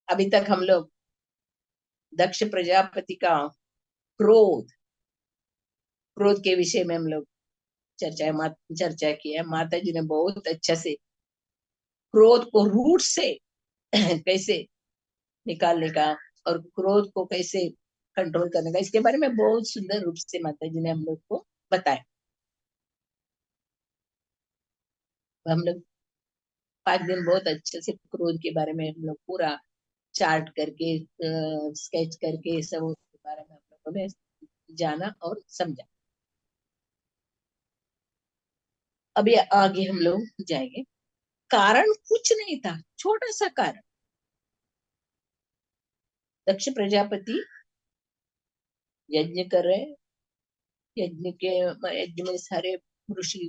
अभी तक हम लोग दक्ष प्रजापति का क्रोध क्रोध के विषय में हम लोग चर्चा की है। माता जी ने बहुत अच्छा से क्रोध को रूट से कैसे निकालने का और क्रोध को कैसे कंट्रोल करने का, इसके बारे में बहुत सुंदर रूप से माता जी ने हम लोग को बताया। हम लोग 5 दिन बहुत अच्छे से क्रोध के बारे में हम लोग पूरा चार्ट करके स्केच करके सब उसके बारे में हम लोगों ने जाना और समझा। अभी आगे हम लोग जाएंगे। कारण कुछ नहीं था, छोटा सा कारण। दक्ष प्रजापति यज्ञ कर रहे, यज्ञ में सारे ऋषि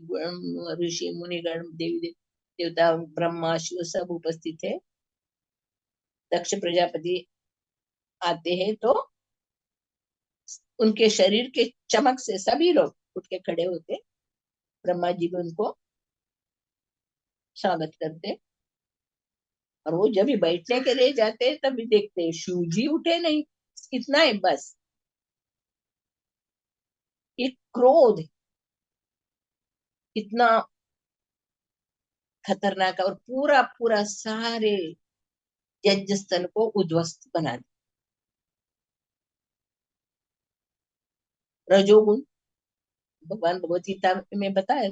ऋषि मुनिगण देवी देवता ब्रह्मा शिव सब उपस्थित है। दक्ष प्रजापति आते हैं तो उनके शरीर के चमक से सभी लोग उठ के खड़े होते। ब्रह्मा जी भी उनको स्वागत करते और वो जब भी बैठने के लिए जाते तभी देखते शिव जी उठे नहीं। इतना है बस। ये क्रोध इतना खतरनाक और पूरा पूरा सारे यज्ञ स्थल को उद्ध्वस्त बना दिया। रजोगुण भगवान भगवत गीता में बताया,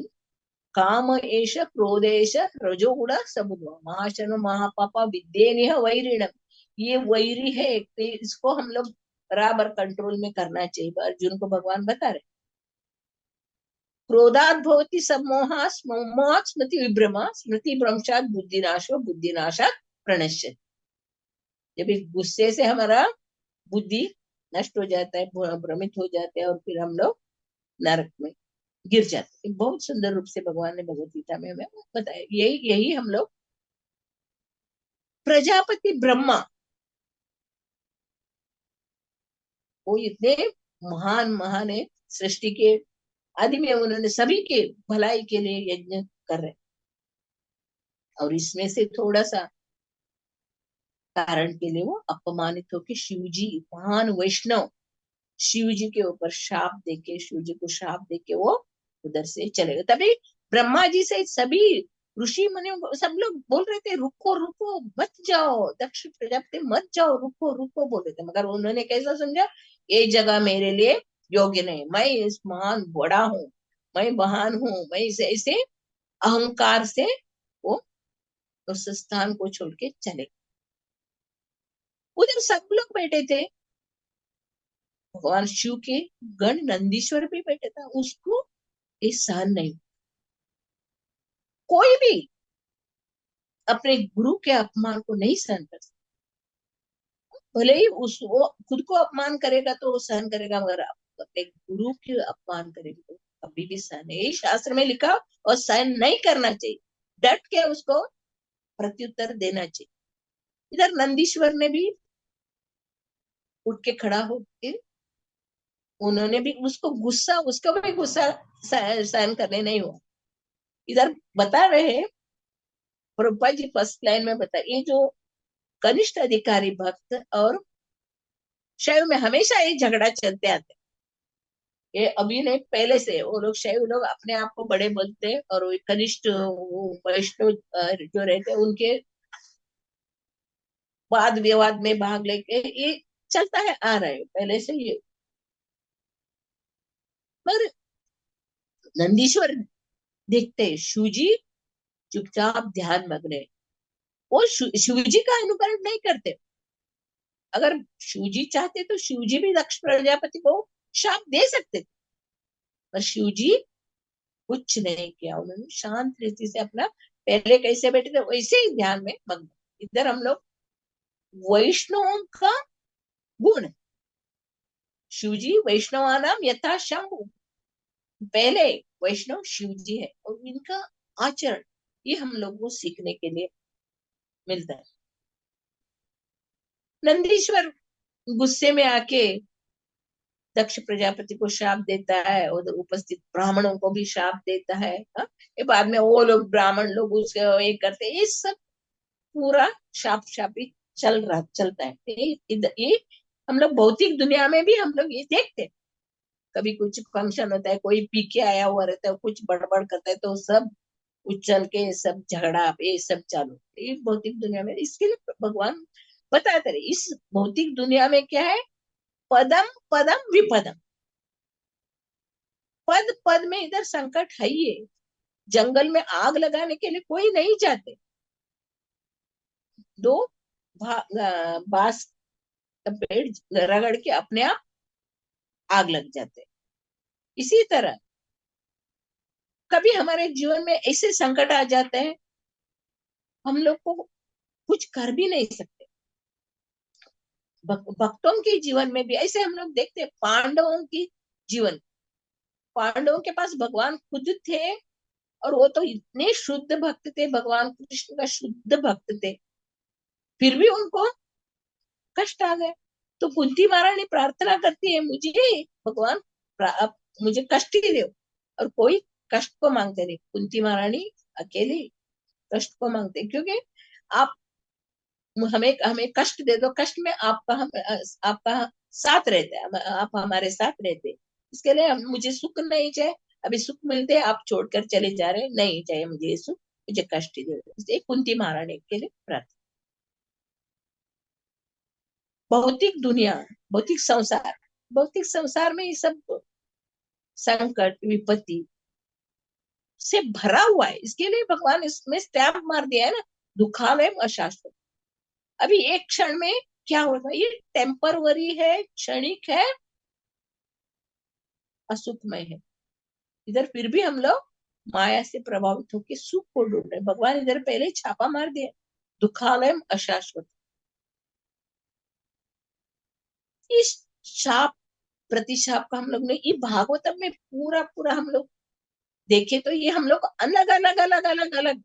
काम एष क्रोधेश रजोगुण समुद्र महाशनो महापापा विद्येनिह वैरिणम। ये वैरी है, तो इसको हम लोग बराबर कंट्रोल में करना चाहिए। अर्जुन को भगवान बता रहे, क्रोधात भवति सम्मोहा मोहात् स्मृति विभ्रमा स्मृति भ्रंशात बुद्धिनाशो बुद्धिनाशात प्रणश्यति। जब इस गुस्से से हमारा बुद्धि नष्ट हो जाता है, भ्रमित हो जाते हैं और फिर हम लोग नरक में गिर जाते हैं। बहुत सुंदर रूप से भगवान ने भगवत गीता में हमें बताया। यही यही हम लोग प्रजापति ब्रह्मा वो इतने महान महान है, सृष्टि के आदि में उन्होंने सभी के भलाई के लिए यज्ञ कर रहे। और इसमें से थोड़ा सा कारण के लिए वो अपमानित होकर शिव जी महान वैष्णव शिव जी के ऊपर शाप देके, शिव जी को शाप देके वो उधर से चले गए। तभी ब्रह्मा जी से सभी ऋषि मुनि सब लोग बोल रहे थे रुको रुको मत जाओ, दक्ष प्रजापति मत जाओ, रुको रुको बोल रहे थे। मगर उन्होंने कैसा समझा, ये जगह मेरे लिए योग्य नहीं, मैं इस महान बड़ा हूँ, मैं महान हूँ, मैं इसे ऐसे अहंकार से वो उस स्थान को छोड़ के चले। उधर सब लोग बैठे थे, भगवान शिव के गण नंदीश्वर भी बैठे था, उसको ये सहन नहीं। कोई भी अपने गुरु के अपमान को नहीं सहन कर सकता। भले ही उस वो खुद को अपमान करेगा तो वो सहन करेगा, मगर अपने गुरु के अपमान करेगा तो कभी भी सहन नहीं। यही शास्त्र में लिखा, और सहन नहीं करना चाहिए, डट के उसको प्रत्युत्तर देना चाहिए। इधर नंदीश्वर ने भी उठ के खड़ा होके उन्होंने भी उसको गुस्सा, उसका भी गुस्सा सहन करने नहीं हुआ। इधर बता रहे हैं प्रभुपाद जी फर्स्ट लाइन में बता, ये जो कनिष्ठ अधिकारी भक्त और शैव में हमेशा ये झगड़ा चलते आते। ये अभी नहीं, पहले से वो लोग शैव लोग अपने आप को बड़े बोलते हैं और वो कनिष्ठ वैष्णव जो रहते हैं उनके वाद विवाद में भाग लेके ये चलता है आ रहा है पहले से ये। मगर नंदीश्वर देखते शिव जी चुपचाप ध्यान मग्न है, वो शिव जी का अनुकरण नहीं करते। अगर शिव जी चाहते तो शिव जी भी दक्ष प्रजापति को शाप दे सकते थे, पर शिव जी कुछ नहीं किया। उन्होंने शांत रीति से अपना पहले कैसे बैठे थे वैसे ही ध्यान में मग्न। इधर हम लोग वैष्णवों का गुण, शिव जी वैष्णवा नाम यथा शंभु, पहले वैष्णव शिव जी है और इनका आचरण ये हम लोग को सीखने के लिए मिलता है। नंदीश्वर गुस्से में आके दक्ष प्रजापति को शाप देता है और उपस्थित ब्राह्मणों को भी शाप देता है। ये बाद में वो लोग ब्राह्मण लोग उसके ये करते, ये सब पूरा शाप शापित चलता है। ये हम लोग भौतिक दुनिया में भी हम लोग ये देखते हैं। कभी कुछ फंक्शन होता है, कोई पी के आया हुआ रहता है, कुछ बड़बड़ करता है, तो सब उछल के सब झगड़ा ये सब चालू, ये भौतिक दुनिया में। इसके लिए भगवान बताते रहे इस भौतिक दुनिया में क्या है, पदम पदम विपदम। पद पद में इधर संकट है ही है। जंगल में आग लगाने के लिए कोई नहीं जाते, दो बांस का पेड़ रगड़ के अपने आप आग लग जाते। इसी तरह कभी हमारे जीवन में ऐसे संकट आ जाते हैं, हम लोग को कुछ कर भी नहीं सकते। भक्तों के जीवन में भी ऐसे हम लोग देखते हैं। पांडवों की जीवन, पांडवों के पास भगवान खुद थे, और वो तो इतने शुद्ध भक्त थे, भगवान कृष्ण का शुद्ध भक्त थे, फिर भी उनको कष्ट आ गए। तो कुंती महारानी प्रार्थना करती है, मुझे भगवान आप मुझे कष्ट ही दो, और कोई कष्ट को मांगते नहीं। कुंती महारानी अकेले कष्ट को मांगते, क्योंकि आप हमें हमें कष्ट दे दो, कष्ट में आपका साथ रहता है, आप हमारे साथ रहते हैं। इसके लिए मुझे सुख नहीं चाहिए, अभी सुख मिलते आप छोड़कर चले जा रहे, नहीं चाहिए मुझे ये सुख, मुझे कष्ट ही दे दो। इसलिए कुंती महारानी के लिए प्रार्थना। भौतिक दुनिया, भौतिक संसार, भौतिक संसार में ये सब संकट विपत्ति से भरा हुआ है। इसके लिए भगवान इसमें स्टैम्प मार दिया है ना, दुखालय अशाश्वत। अभी एक क्षण में क्या होगा, ये टेम्परवरी है, क्षणिक है, असुखमय है। इधर फिर भी हम लोग माया से प्रभावित होकर सुख को ढूंढ रहे। भगवान इधर पहले छापा मार दिया, दुखालय अशाश्वत। इस शाप प्रतिशाप का हम लोग ने ये भागवतम में पूरा पूरा हम लोग देखे, तो ये हम लोग अलग अलग अलग अलग अलग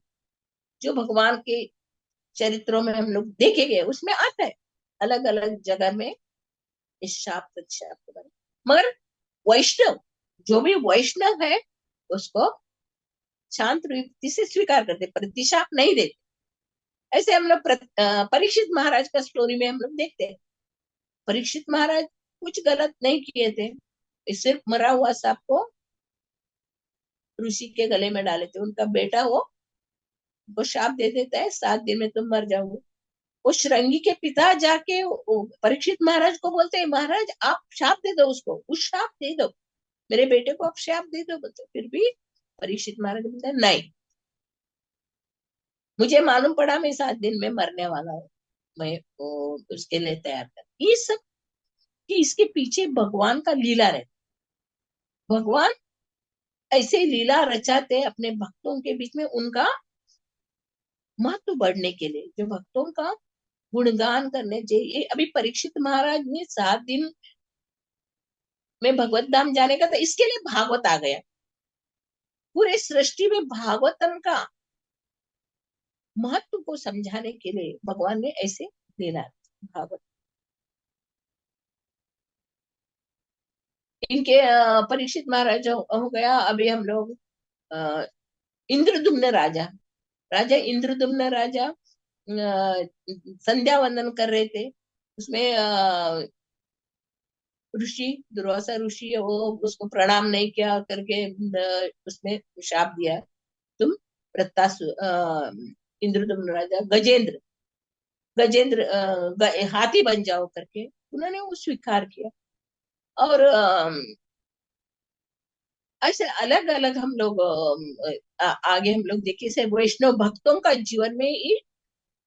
जो भगवान के चरित्रों में हम लोग देखे गए, उसमें आता है अलग अलग जगह में इस शाप प्रतिशाप के बारे में। मगर वैष्णव, जो भी वैष्णव है, उसको शांत वृत्ति से स्वीकार करते, प्रतिशाप नहीं देते। ऐसे हम लोग परीक्षित महाराज का स्टोरी में हम लोग देखते हैं। परीक्षित महाराज कुछ गलत नहीं किए थे, सिर्फ मरा हुआ सांप को ऋषि के गले में डाले थे। उनका बेटा वो शाप दे देता है, 7 दिन में तुम मर जाओगे। वो श्रृंगी के पिता जाके परीक्षित महाराज को बोलते हैं, महाराज आप शाप दे दो उसको, उस शाप दे दो, मेरे बेटे को आप शाप दे दो। बोलते फिर भी परीक्षित महाराज बोलते हैं, नहीं, मुझे मालूम पड़ा मैं 7 दिन में मरने वाला हूँ, मैं उसके लिए तैयार कर। ये सब कि इसके पीछे भगवान का लीला रहता। भगवान ऐसे लीला रचाते अपने भक्तों के बीच में, उनका महत्व बढ़ने के लिए, जो भक्तों का गुणगान करने चाहिए। अभी परीक्षित महाराज ने 7 दिन में भगवत धाम जाने का था, इसके लिए भागवत आ गया। पूरे सृष्टि में भागवतम का महत्व को समझाने के लिए भगवान ने ऐसे लीला भागवत। इनके परीक्षित महाराज हो गया। अभी हम लोग इंद्रदुम्न राजा, राजा इंद्रदुम्न राजा संध्या वंदन कर रहे थे। उसमें ऋषि दुर्वासा ऋषि है, वो उसको प्रणाम नहीं किया करके उसने शाप दिया, तुम प्रत्यासु इंद्रदुम्न राजा गजेंद्र गजेंद्र हाथी बन जाओ करके उन्होंने वो स्वीकार किया। और ऐसे अलग अलग हम लोग आगे हम लोग देखे से वैष्णव भक्तों का जीवन में ये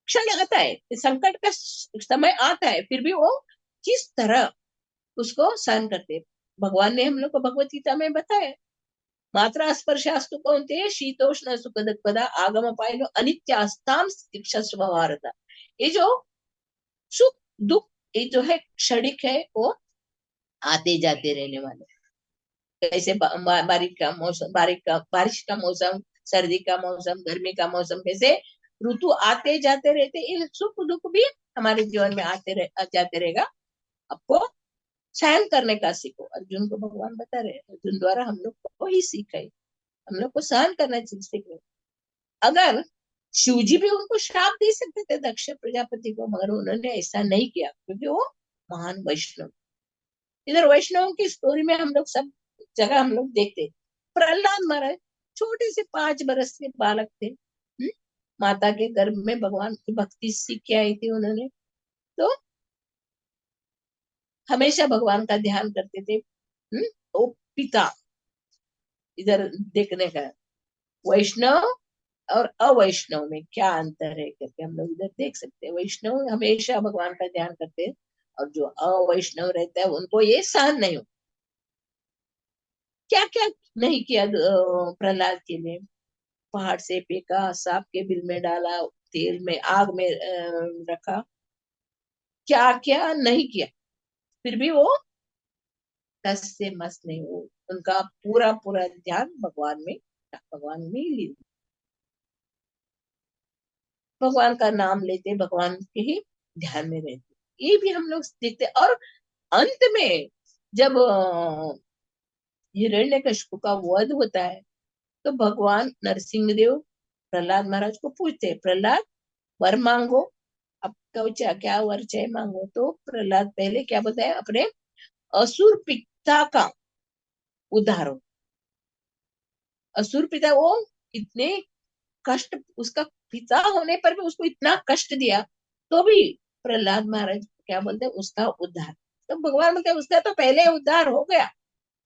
क्षण आता है, संकट का समय आता है, फिर भी वो किस तरह उसको सहन करते हैं। भगवान ने हम लोग को भगवत गीता में बताया, मात्रा स्पर्शास्तु कौन्तेय शीतोष्ण सुख दुःखदा आगम पायनो अनित्यास्ताम शिक्षा स्वभावता। ये जो सुख दुख, ये जो है क्षणिक है, वो आते जाते रहने वाले। जैसे बारिश का मौसम, बारिश का मौसम, सर्दी का मौसम, गर्मी का मौसम, जैसे ऋतु आते जाते रहते, ये सुख दुख भी हमारे जीवन में जाते रहेगा। आपको सहन करने का सीखो, अर्जुन को भगवान बता रहे हैं। अर्जुन द्वारा हम लोग को ही सीख है, हम लोग को सहन करना सीख रहे। अगर शिव जी भी उनको श्राप दे सकते थे दक्ष प्रजापति को, मगर उन्होंने ऐसा नहीं किया क्योंकि वो महान वैष्णव। इधर वैष्णव की स्टोरी में हम लोग सब जगह हम लोग देखते, प्रहलाद महाराज छोटे से 5 बरस के बालक थे, माता के गर्भ में भगवान की भक्ति सीख के आई थी उन्होंने, तो हमेशा भगवान का ध्यान करते थे। तो पिता, इधर देखने का वैष्णव और अवैष्णव में क्या अंतर है करके हम लोग इधर देख सकते हैं। वैष्णव हमेशा भगवान का ध्यान करते हैं, और जो अवैष्णव रहता है उनको ये सहन नहीं हो। क्या क्या नहीं किया प्रहलाद के लिए, पहाड़ से फेंका, सांप के बिल में डाला, तेल में आग में रखा, क्या क्या नहीं किया, फिर भी वो टस से मस नहीं हो। उनका पूरा पूरा ध्यान भगवान में, भगवान में ही लीन, भगवान का नाम लेते, भगवान के ही ध्यान में रहते, ये भी हम लोग देखते। और अंत में जब हिरण्यकशिपु का वध होता है, तो भगवान नरसिंह देव प्रहलाद महाराज को पूछते हैं, प्रहलाद वर मांगो, आपका क्या वर चाहे मांगो। तो प्रहलाद पहले क्या बोलता है, अपने असुर पिता का उद्धार हो। असुर पिता वो इतने कष्ट, उसका पिता होने पर भी उसको इतना कष्ट दिया, तो भी प्रहलाद महाराज क्या बोलते हैं, उसका उद्धार। तो भगवान बोलते हैं उसका तो पहले उद्धार हो गया,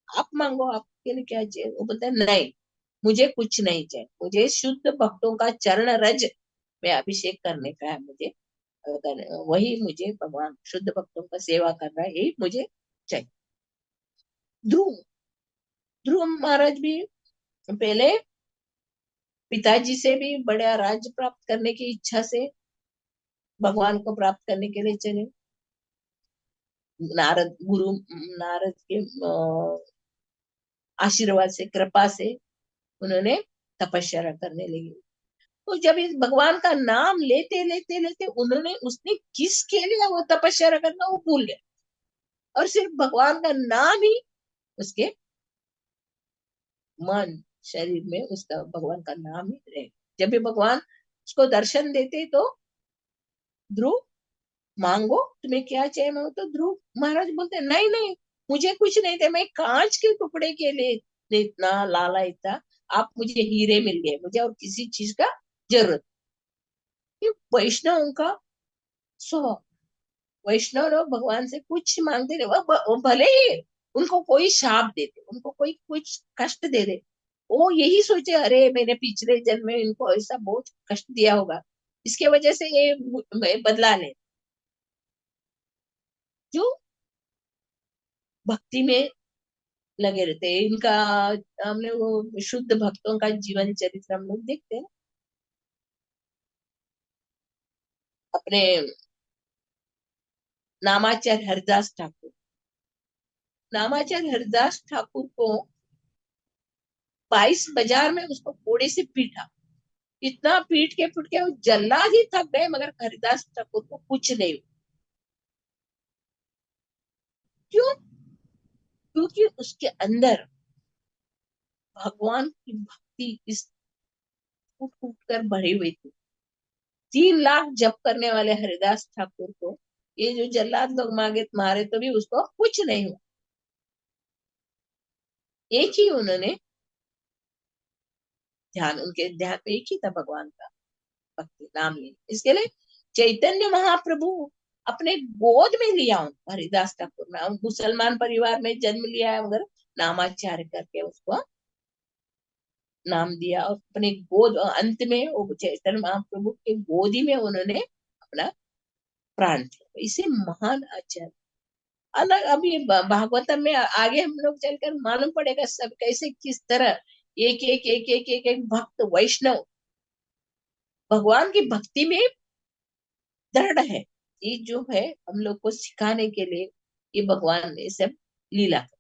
आप मांगो, आपके लिए क्या चाहिए। वो बोलते हैं नहीं, मुझे कुछ नहीं चाहिए, मुझे शुद्ध भक्तों का चरण रज में अभिषेक करने का है, मुझे वही मुझे भगवान शुद्ध भक्तों का सेवा करना है, यही मुझे चाहिए। ध्रुव, ध्रुव महाराज भी पहले पिताजी से भी बड़ा राज्य प्राप्त करने की इच्छा से भगवान को प्राप्त करने के लिए चले। नारद गुरु, नारद के आशीर्वाद से, कृपा से उन्होंने तपस्या करने लगे। तो जब इस भगवान का नाम लेते लेते लेते उन्होंने, उसने किसके लिए वो तपस्या करना वो भूल गए, और सिर्फ भगवान का नाम ही उसके मन शरीर में, उसका भगवान का नाम ही रहे। जब भी भगवान उसको दर्शन देते तो ध्रुव मांगो, तुम्हें क्या चाहिए मांगो। तो ध्रुव महाराज बोलते नहीं नहीं, मुझे कुछ नहीं था, मैं कांच के टुकड़े के लिए इतना लालच था, आप मुझे हीरे मिल गए, मुझे और किसी चीज का जरूरत। ये वैष्णव का स्वभाव, वैष्णव लोग भगवान से कुछ मांगते नहीं, वो भले ही उनको कोई शाप देते, उनको कोई कुछ कष्ट दे दे, वो यही सोचे अरे मैंने पिछले जन्म में इनको ऐसा बहुत कष्ट दिया होगा, इसके वजह से ये बदला ले। जो भक्ति में लगे रहते हैं इनका, हमने वो शुद्ध भक्तों का जीवन चरित्र हम लोग देखते हैं। अपने नामाचार्य हरिदास ठाकुर, नामाचार्य हरिदास ठाकुर को 22 बाजार में उसको घोड़े से पीटा, इतना पीट के वो जल्लाद ही थक गए, मगर हरिदास ठाकुर को कुछ नहीं हुआ। क्यों? क्योंकि उसके अंदर भगवान की भक्ति इस फूट फूट कर भरी हुई थी। 3 लाख जप करने वाले हरिदास ठाकुर को ये जो जल्लाद लोग मागे मारे तो भी उसको कुछ नहीं हुआ। एक ही उन्होंने ध्यान, उनके ध्यान में एक ही था भगवान का भक्ति नाम ले, इसके लिए चैतन्य महाप्रभु अपने गोद में लिया उनको, हरिदास ठाकुर ने मुसलमान परिवार में जन्म लिया है, मगर नामाचार्य करके उसको नाम दिया, और अपने गोद अंत में वो चैतन्य महाप्रभु के गोदी में उन्होंने अपना प्राण दिया, इसे महान आचार्य। अलग अभी भागवतम में आगे हम लोग चलकर मालूम पड़ेगा सब कैसे किस तरह एक एक एक एक एक, एक भक्त वैष्णव भगवान की भक्ति में दृढ़ है। ये जो है हम लोग को सिखाने के लिए ये भगवान ने सब लीला कर,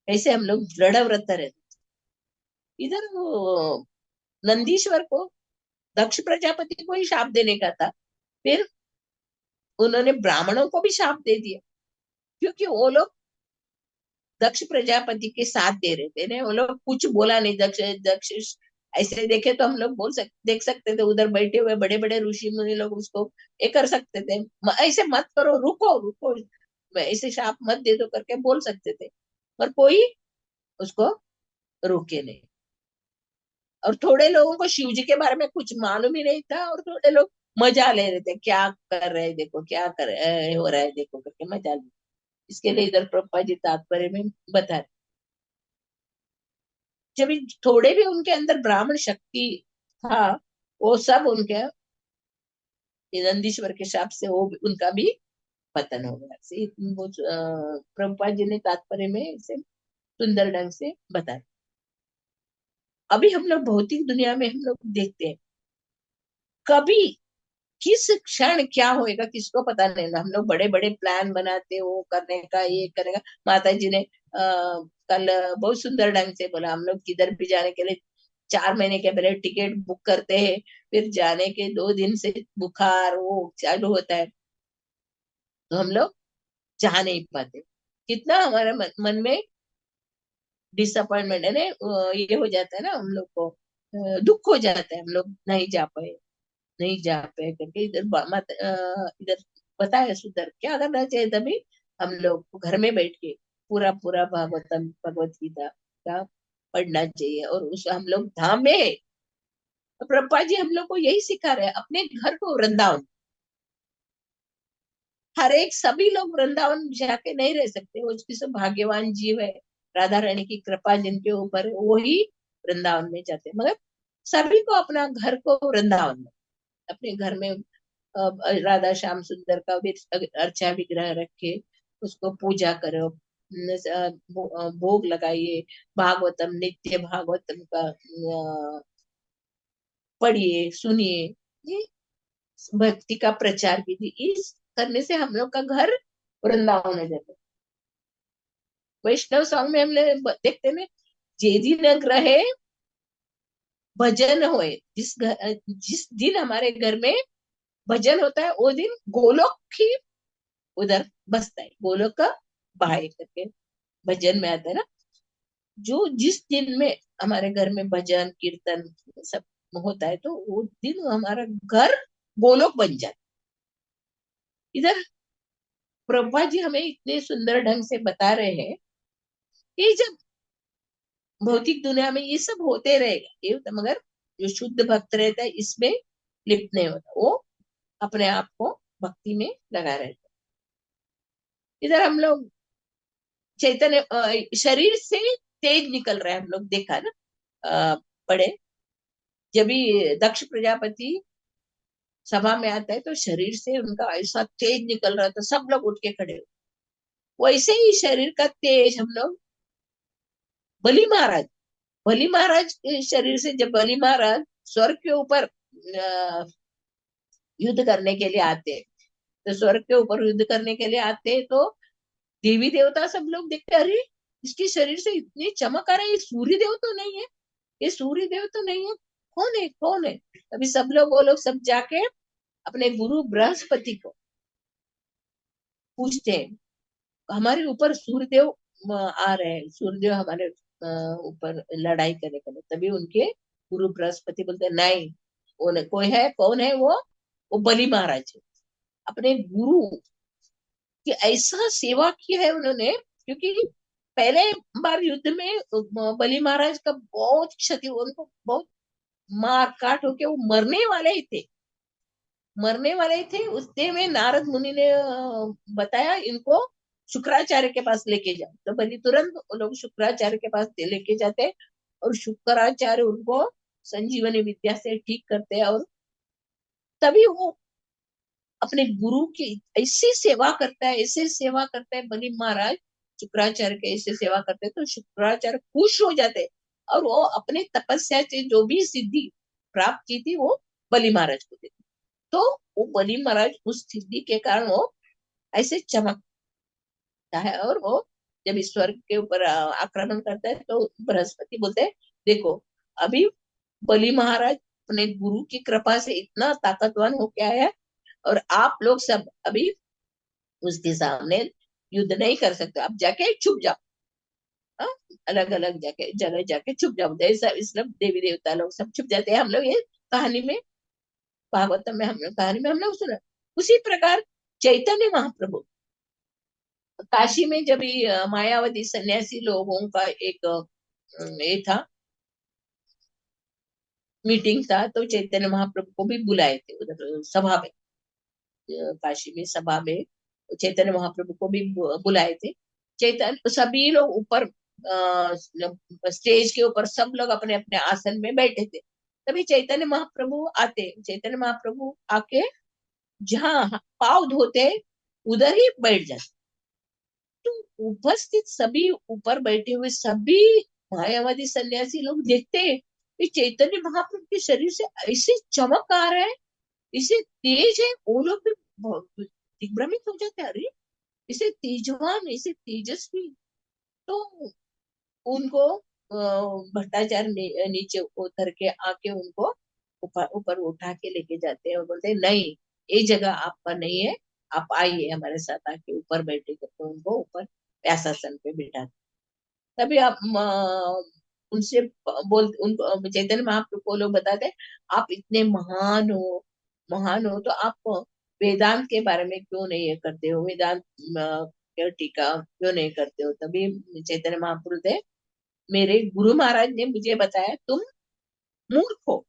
कैसे हम लोग दृढ़ व्रत रहे। इधर वो नंदीश्वर को दक्ष प्रजापति को ही शाप देने का था, फिर उन्होंने ब्राह्मणों को भी शाप दे दिया, क्योंकि वो लोग दक्ष प्रजापति के साथ दे रहे थे ना, वो लोग कुछ बोला नहीं, दक्ष दक्ष ऐसे देखे तो हम लोग देख सकते थे, उधर बैठे हुए बड़े बड़े ऋषि मुनि लोग उसको ये कर सकते थे, ऐसे मत करो, रुको रुको, ऐसे शाप मत दे दो करके बोल सकते थे, पर कोई उसको रोके नहीं। और थोड़े लोगों को शिव जी के बारे में कुछ मालूम ही नहीं था, और थोड़े लोग मजा ले रहे थे, क्या कर रहे हैं देखो, क्या हो रहा है देखो करके मजा ले। इसके लिए इधर प्रभुपाद जी तात्पर्य में बता रहे, जब थोड़े भी उनके अंदर ब्राह्मण शक्ति था, वो सब उनके नंदीश्वर के शाप से वो उनका भी पतन हो गया। वो प्रभुपाद जी ने तात्पर्य में इसे सुंदर ढंग से बताया। अभी हम लोग भौतिक दुनिया में हम लोग देखते हैं, कभी किस क्षण क्या होएगा किसको पता नहीं। हम लोग बड़े बड़े प्लान बनाते हो करने का, ये करेगा। माता जी ने कल बहुत सुंदर ढंग से बोला, हम लोग किधर भी जाने के लिए 4 महीने के पहले टिकट बुक करते हैं, फिर जाने के 2 दिन से बुखार वो चालू होता है, तो हम लोग जा नहीं पाते। कितना हमारे मन में डिसअपॉइंटमेंट है ना, ये हो जाता है ना हम लोग को, दुख हो जाता है, हम लोग नहीं जा पाए, नहीं जा पाए करके। इधर इधर बताया सुधर क्या करना चाहिए, तभी हम लोग को घर में बैठ के पूरा पूरा भागवतम भगवत गीता का पढ़ना चाहिए, और उस हम लोग धाम में है। तो प्रभुपाद जी हम लोग को यही सिखा रहे हैं, अपने घर को वृंदावन। हर एक सभी लोग वृंदावन जाके नहीं रह सकते, वो किसी भाग्यवान जीव है, राधा रानी की कृपा जिनके ऊपर है, वो ही वृंदावन में जाते हैं। मगर सभी को अपना घर को वृंदावन में, अपने घर में राधा श्याम सुंदर का भी अर्चा विग्रह रखे, उसको पूजा करो, भोग लगाइए, भागवतम नित्य भागवतम का पढ़िए सुनिए, ये भक्ति का प्रचार विधि, इस करने से हम लोग का घर वृंदावन हो जाता है। वैष्णव सॉन्ग में हमने देखते ना, जेदी न ग्रहे भजन होए, जिस दिन हमारे घर में भजन होता है, वो दिन गोलोक ही उधर बसता है, गोलोक का बाय करके भजन में आता है ना। जो जिस दिन में हमारे घर में भजन कीर्तन सब होता है, तो वो दिन हमारा घर गोलोक बन जाता है। इधर प्रभा जी हमें इतने सुंदर ढंग से बता रहे हैं कि जब भौतिक दुनिया में ये सब होते रहेगा, ये होता, मगर जो शुद्ध भक्त रहता है इसमें लिप्त नहीं होता, वो अपने आप को भक्ति में लगा रहता है। इधर हम लोग चैतन्य शरीर से तेज निकल रहा है, हम लोग देखा ना, पढ़े जब भी दक्ष प्रजापति सभा में आता है, तो शरीर से उनका ऐसा तेज निकल रहा था, सब लोग उठ के खड़े हो। वैसे ही शरीर का तेज हम लोग बलि महाराज, बलि महाराज के शरीर से, जब बलि महाराज स्वर्ग के ऊपर युद्ध करने के लिए आते हैं, तो स्वर्ग के ऊपर युद्ध करने के लिए आते हैं, तो देवी देवता सब लोग देखते, अरे इसके शरीर से इतनी चमक आ रही है, ये सूर्य देव तो नहीं है, ये सूर्य देव तो नहीं है, कौन है कौन है। अभी सब लोग वो लोग सब जाके अपने गुरु बृहस्पति को पूछते हैं, हमारे ऊपर सूर्यदेव आ रहे हैं, सूर्यदेव हमारे ऊपर लड़ाई करने के लिए। तभी उनके गुरु बृहस्पति बोलते हैं, नहीं, वो नहीं, कोई है, कौन है वो बलि महाराज है। अपने गुरु की ऐसा सेवा की है उन्होंने, क्योंकि पहले बार युद्ध में बलि महाराज का बहुत क्षति, उनको बहुत मार काट होके वो मरने वाले ही थे, मरने वाले ही थे। उतने में नारद मुनि ने बताया, इनको शुक्राचार्य के पास लेके जाओ। तो बलि तुरंत वो लोग शुक्राचार्य के पास लेके जाते हैं, और शुक्राचार्य उनको संजीवनी विद्या से ठीक करते हैं, और तभी वो अपने गुरु की ऐसी सेवा करता है, ऐसे सेवा करता है बलि महाराज, शुक्राचार्य के ऐसे सेवा करते हैं, तो शुक्राचार्य खुश हो जाते हैं, और वो अपने तपस्या से जो भी सिद्धि प्राप्त की थी, वो बलि महाराज को देते। तो वो बलि महाराज उस सिद्धि के कारण वो ऐसे चमकता है, और वो जब इस स्वर्ग के ऊपर आक्रमण करता है, तो बृहस्पति बोलते हैं, देखो अभी बलि महाराज अपने गुरु की कृपा से इतना ताकतवान हो गया है, और आप लोग सब अभी उसके सामने युद्ध नहीं कर सकते, आप जाके छुप जाओ। अलग अलग जगह जाके छुप जाते हैं, सब इसलिए देवी देवता लोग सब छुप जाते हैं। हम लोग ये कहानी में, भागवतम में हम लोग कहानी में हम लोग सुना। उसी प्रकार चैतन्य महाप्रभु काशी में जब भी मायावती सन्यासी लोगों का एक ये था, मीटिंग था, तो चैतन्य महाप्रभु को भी बुलाए थे उधर सभा में, काशी में सभा में चैतन्य महाप्रभु को भी बुलाए थे। चैतन्य सभी लोग ऊपर स्टेज के ऊपर सब लोग अपने अपने आसन में बैठे थे। तभी चैतन्य महाप्रभु आते, चैतन्य महाप्रभु आके जहाँ पाँव धोते उधर ही बैठ जाते। तो उपस्थित सभी ऊपर बैठे हुए सभी मायावादी सन्यासी लोग देखते हैं कि चैतन्य महाप्रभु के शरीर से ऐसे चमक आ रहा है, इसे तेज है। वो लोग भी दिग्भ्रमित हो जाते हैं, अरे इसे तेजवान, इसे तेजस्वी। तो उनको भट्टाचार्य नीचे उतर के आके उनको ऊपर ऊपर उठा के लेके जाते हैं और बोलते हैं नहीं, ये जगह आपका नहीं है, आप आइए हमारे साथ आके ऊपर बैठे, करके उनको ऊपर व्यासासन पे बिठा। तभी आप उनसे बोल उनको चैतन्य महाप्रभु को लोग बताते हैं, आप इतने महान हो, महान हो तो आप वेदांत के बारे में क्यों नहीं ये करते हो, वेदांत टीका क्यों नहीं करते हो। तभी चैतन्य महाप्रभु थे, मेरे गुरु महाराज ने मुझे बताया तुम मूर्ख हो,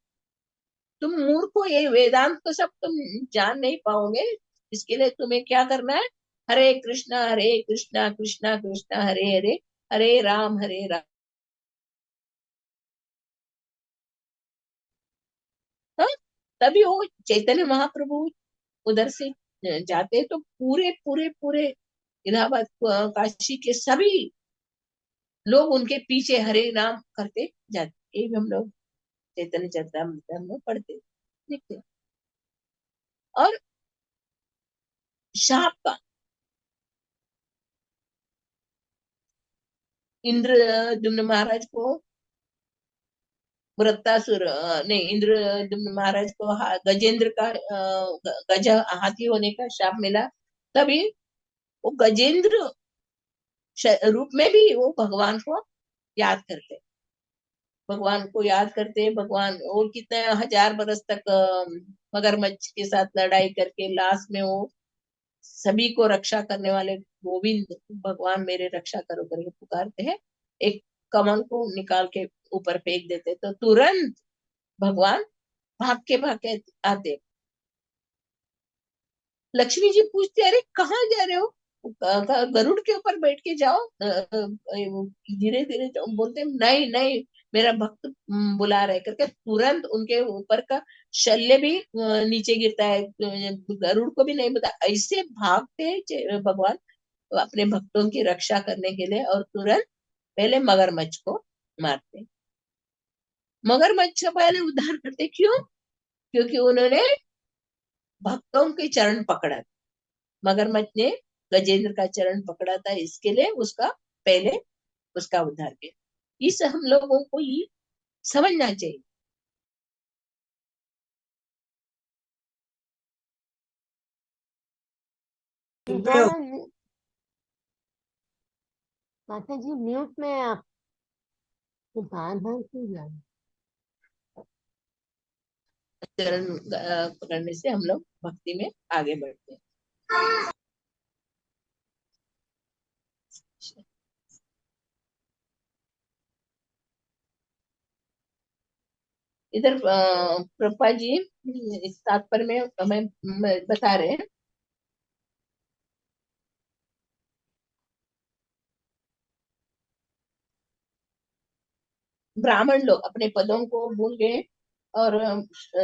तुम मूर्ख हो, ये वेदांत को सब तुम जान नहीं पाओगे। इसके लिए तुम्हें क्या करना है, हरे कृष्णा कृष्णा कृष्णा हरे हरे, हरे राम। हाँ? तभी वो चैतन्य महाप्रभु उधर से जाते तो पूरे पूरे पूरे इलाहाबाद काशी के सभी लोग उनके पीछे हरे नाम करते जाते। ये भी हम लोग चैतन्य चरितामृत हम लोग पढ़ते देखते। और शाप का, इंद्रद्युम्न महाराज को वृत्तासुर नहीं, इंद्रद्युम्न महाराज को गजेंद्र का गज हाथी होने का शाप मिला। तभी वो गजेंद्र रूप में भी वो भगवान को याद करते, भगवान को याद करते। भगवान वो कितने हजार बरस तक मगरमच्छ के साथ लड़ाई करके लास्ट में वो सभी को रक्षा करने वाले गोविंद भगवान मेरे रक्षा करो करके पुकारते हैं, एक कमल को निकाल के ऊपर फेंक देते तो तुरंत भगवान भाग के आते। लक्ष्मी जी पूछते अरे कहाँ जा रहे हो, गरुड़ के ऊपर बैठ के जाओ, धीरे धीरे बोलते नहीं नहीं, मेरा भक्त बुला रहे करके तुरंत उनके ऊपर का शल्य भी नीचे गिरता है, गरुड़ को भी नहीं बता, ऐसे भागते हैं भगवान अपने भक्तों की रक्षा करने के लिए। और तुरंत पहले मगरमच्छ को मारते, मगरमच्छ का पहले उद्धार करते। क्यों? क्योंकि उन्होंने भक्तों के चरण पकड़ा, मगरमच्छ ने गजेंद्र का चरण पकड़ा था, इसके लिए उसका पहले उसका उद्धार किया। इस हम लोगों को ये समझना चाहिए। थोड़ा माता जी म्यूट में आप बार बार क्यों जा रहे हैं? चरण पकड़ने से हम लोग भक्ति में आगे बढ़ते हैं। इधर प्रभा जी इस तात्पर्य में हमें बता रहे हैं, ब्राह्मण लोग अपने पदों को भूल गए और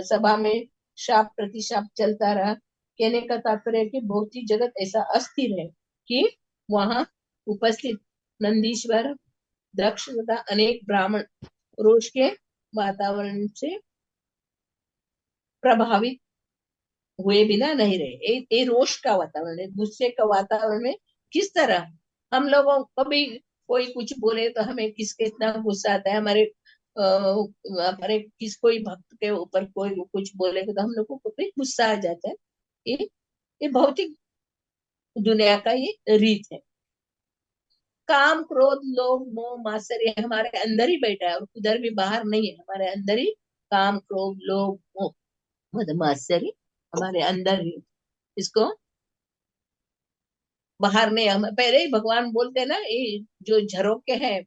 सभा में शाप प्रतिशाप चलता रहा। कहने का तात्पर्य है कि भौतिक जगत ऐसा अस्थिर है कि वहां उपस्थित नंदीश्वर दक्ष तथा अनेक ब्राह्मण रोष के वातावरण से प्रभावित हुए बिना नहीं रहे। ये रोष का वातावरण है, गुस्से का वातावरण में किस तरह हम लोगों को भी कोई कुछ बोले तो हमें किसके इतना गुस्सा आता है, हमारे हमारे किस कोई भक्त के ऊपर कोई कुछ बोलेगा तो हम लोगों को भी गुस्सा आ जाता है। ये ये भौतिक दुनिया का ये रीत है। काम क्रोध लोभ मोह मात्सर्य हमारे अंदर ही बैठा है और उधर भी बाहर नहीं है, हमारे अंदर ही काम क्रोध लोभ मोह मद मात्सर्य हमारे अंदर ही। इसको बाहर नहीं, हम पहले ही भगवान बोलते हैं ना, ये जो झरोके हैं,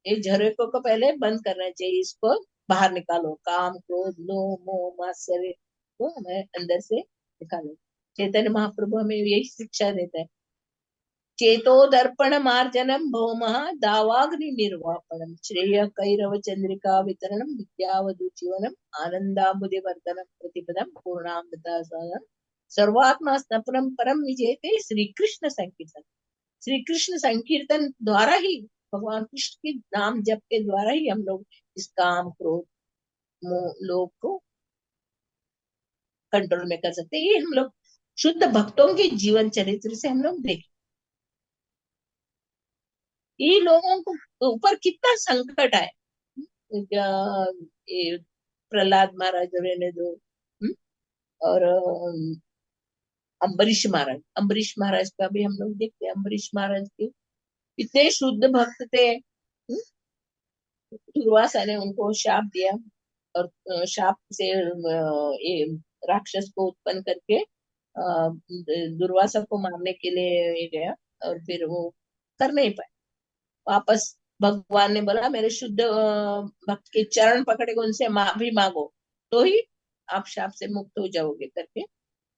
ये झरोकों को पहले बंद करना चाहिए, इसको बाहर निकालो, काम क्रोध लोभ मोह मात्सर्य को हमें अंदर से निकालो। चैतन्य महाप्रभु हमें यही शिक्षा देता है। चेतो दर्पण मार्जनम भौमः दावाग्नि निर्वापणम श्रेय कैरव चंद्रिका वितरणम विद्यावधु जीवनम आनंदाबुदि वर्धनम प्रतिपदम पूर्णामृता साधनम सर्वात्मा स्नपनम परम विजेते श्री कृष्ण संकीर्तन। श्री कृष्ण संकीर्तन द्वारा ही, भगवान कृष्ण के नाम जप के द्वारा ही हम लोग इस काम क्रोध मोह लोभ को कंट्रोल में कर सकते हैं। ये हम लोग शुद्ध भक्तों के जीवन चरित्र से हम लोग देखें, ये लोगों को ऊपर कितना संकट आए। ये प्रहलाद महाराज रहने दो, और अम्बरीश महाराज का भी हम लोग देखते हैं। अम्बरीश महाराज के इतने शुद्ध भक्त थे, दुर्वासा ने उनको शाप दिया और शाप से ये राक्षस को उत्पन्न करके दुर्वासा को मारने के लिए ये गया, और फिर वो कर नहीं पाए। वापस भगवान ने बोला मेरे शुद्ध भक्त के चरण पकड़े, उनसे माफी मांगो तो ही आप शाप से मुक्त हो जाओगे करके।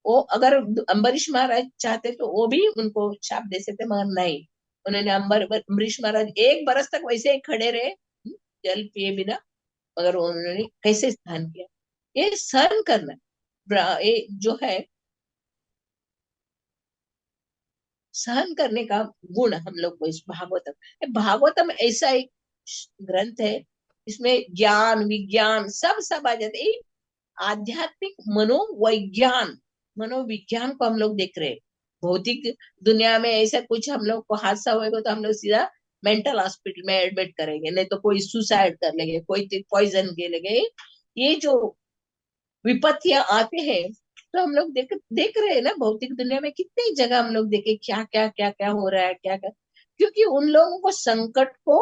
वो अगर अम्बरीश महाराज चाहते तो वो भी उनको शाप दे सकते, मगर नहीं, उन्होंने अम्बरीश महाराज 1 बरस तक वैसे ही खड़े रहे, जल पिए बिना, मगर उन्होंने कैसे सहन किया। ये सहन करना, ये जो है सहन करने का गुण हम लोग को इस भागवतम, भागवतम ऐसा एक ग्रंथ है, इसमें ज्ञान विज्ञान सब सब आ जाते हैं। आध्यात्मिक मनोविज्ञान, मनोविज्ञान को हम लोग देख रहे हैं। भौतिक दुनिया में ऐसा कुछ हम लोग को हादसा होएगा तो हम लोग सीधा मेंटल हॉस्पिटल में एडमिट करेंगे, नहीं तो कोई सुसाइड कर लेंगे, कोई पॉइजन के लेंगे। ये जो विपत्तियां आते हैं, तो हम लोग देख रहे हैं ना, भौतिक दुनिया में कितनी जगह हम लोग देखे क्या क्या हो रहा है, क्या क्या, क्योंकि उन लोगों को संकट को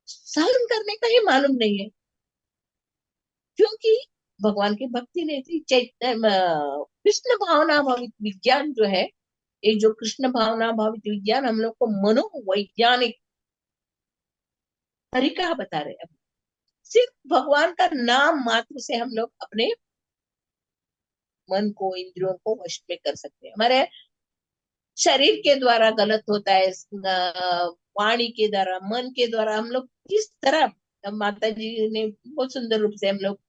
सहन करने का ही मालूम नहीं है, क्योंकि भगवान की भक्ति नहीं थी। चैतन्य कृष्ण भावना भावित विज्ञान जो है, ये जो कृष्ण भावना भावित विज्ञान हम लोग को मनोवैज्ञानिक तरीका बता रहे हैं। सिर्फ भगवान का नाम मात्र से हम लोग अपने मन को इंद्रियों को वश में कर सकते हैं। हमारे शरीर के द्वारा गलत होता है, वाणी के द्वारा मन के द्वारा हम लोग किस तरह, माता जी ने बहुत सुंदर रूप से हम लोग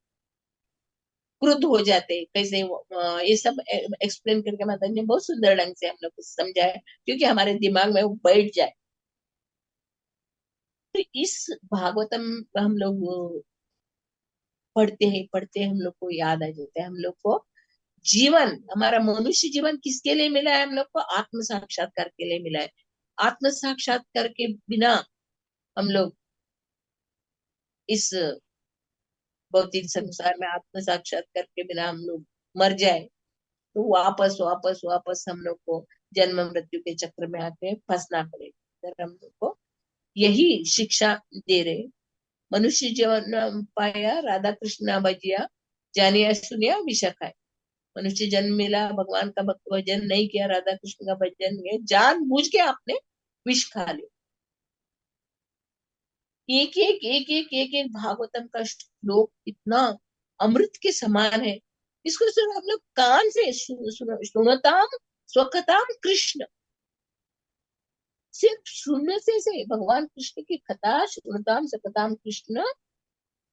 क्रुद्ध हो जाते हैं कैसे, ये सब एक्सप्लेन करके माता जी ने बहुत सुंदर ढंग से हम लोग को समझाया, क्योंकि हमारे दिमाग में वो बैठ जाए। तो इस भागवतम हम लोग पढ़ते हैं हम लोग को याद आ जाता है, हम लोग को जीवन, हमारा मनुष्य जीवन किसके लिए मिला है, हम लोग को आत्म साक्षात्कार के लिए मिला है। आत्म साक्षात्कार के बिना हम लोग इस भौतिक संसार में आत्म साक्षात्कार के बिना हम लोग मर जाए तो वापस वापस वापस हम लोग को जन्म मृत्यु के चक्र में आके फंसना पड़ेगा। हम लोग को यही शिक्षा दे रहे, मनुष्य जीवन पाया राधा कृष्ण भजिया जानिया सुनिया विषा खाए। मनुष्य जन्म मिला, भगवान का भक्त भजन नहीं किया, राधा कृष्ण का भजन किया, जान बूझ के आपने विष खा लिया। एक एक भागवतम का श्लोक इतना अमृत के समान है, इसको सिर्फ हम लोग कान से सुनताम स्वकताम कृष्ण, सिर्फ सुनने से भगवान कृष्ण की कथा सुनताम स्वकताम कृष्ण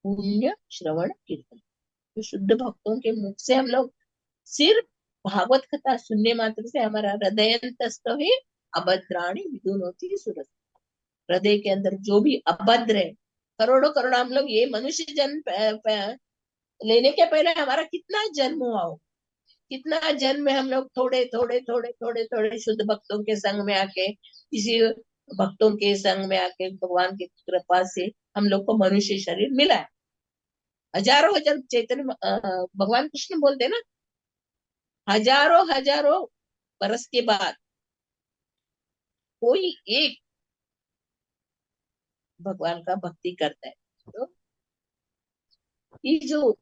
पुण्य श्रवण कीर्तन। तो शुद्ध भक्तों के मुख से हम लोग सिर्फ भागवत कथा सुनने मात्र से हमारा हृदयंतस्थ है अभद्राणी विदुनोति सुरत, हृदय के अंदर जो भी अभद्र है, करोड़ों करोड़ हम लोग ये मनुष्य जन्म लेने के पहले हमारा कितना जन्म हुआ हो, कितना जन्म में हम लोग थोड़े थोड़े थोड़े थोड़े थोड़े शुद्ध भक्तों के संग में आके, किसी भक्तों के संग में आके भगवान की कृपा से हम लोग को मनुष्य शरीर मिला है। हजारों हजार चैतन्य भगवान कृष्ण बोलते ना, हजारों हजारों बरस के बाद कोई एक भगवान का भक्ति करता है, तो ये जो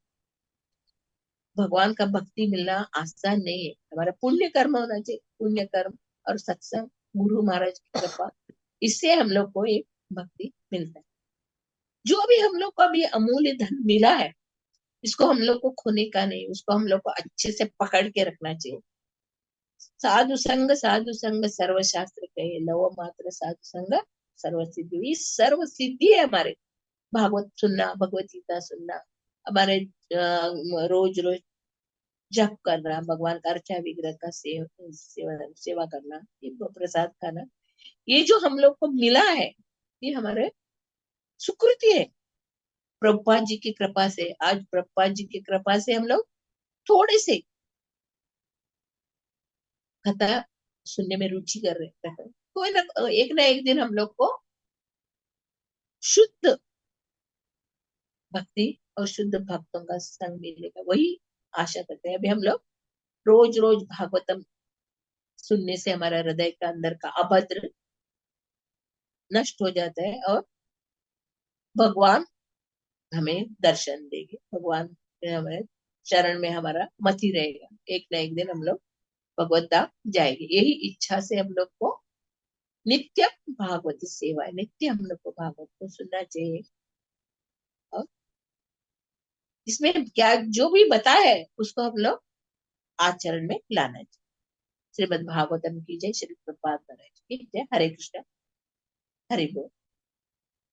भगवान का भक्ति मिलना आसान नहीं है। हमारा पुण्य कर्म होना चाहिए, पुण्य कर्म और सत्संग, गुरु महाराज की कृपा, इससे हम लोग को एक भक्ति मिलता है। जो भी हम लोग को अभी अमूल्य धन मिला है, इसको हम लोग को खोने का नहीं, उसको हम लोग को अच्छे से पकड़ के रखना चाहिए। साधु संग सर्व शास्त्र कहे, लव मात्र साधु संग सर्व सिद्धि। ये सर्व सिद्धि है हमारे। भागवत सुनना, भगवत गीता सुनना, हमारे रोज रोज जप करना, भगवान का अर्चा विग्रह का सेवा करना, ये प्रसाद खाना, ये जो हम लोग को मिला है, ये हमारे सुकृति है। प्रभुपाद जी की कृपा से, आज प्रभुपाद जी की कृपा से हम लोग थोड़े से कथा सुनने में रुचि कर रहे हैं। कोई ना एक दिन हम लोग को शुद्ध भक्ति और शुद्ध भक्तों का संग मिलेगा, वही आशा करते हैं। अभी हम लोग रोज रोज भागवतम सुनने से हमारा हृदय का अंदर का अभद्र नष्ट हो जाता है, और भगवान हमें दर्शन देंगे, भगवान हमें चरण में हमारा मति रहेगा। एक ना एक दिन हम लोग भगवत धाम जाएंगे। यही इच्छा से हम लोग को नित्य भागवत सेवा है, नित्य हम लोग को भागवत को सुनना चाहिए, और इसमें क्या जो भी बताया है उसको हम लोग आचरण में लाना चाहिए। श्रीमद् भागवतम की जय, श्री प्रभुपाद महाराज की जय। हरे कृष्ण, हरि बोल।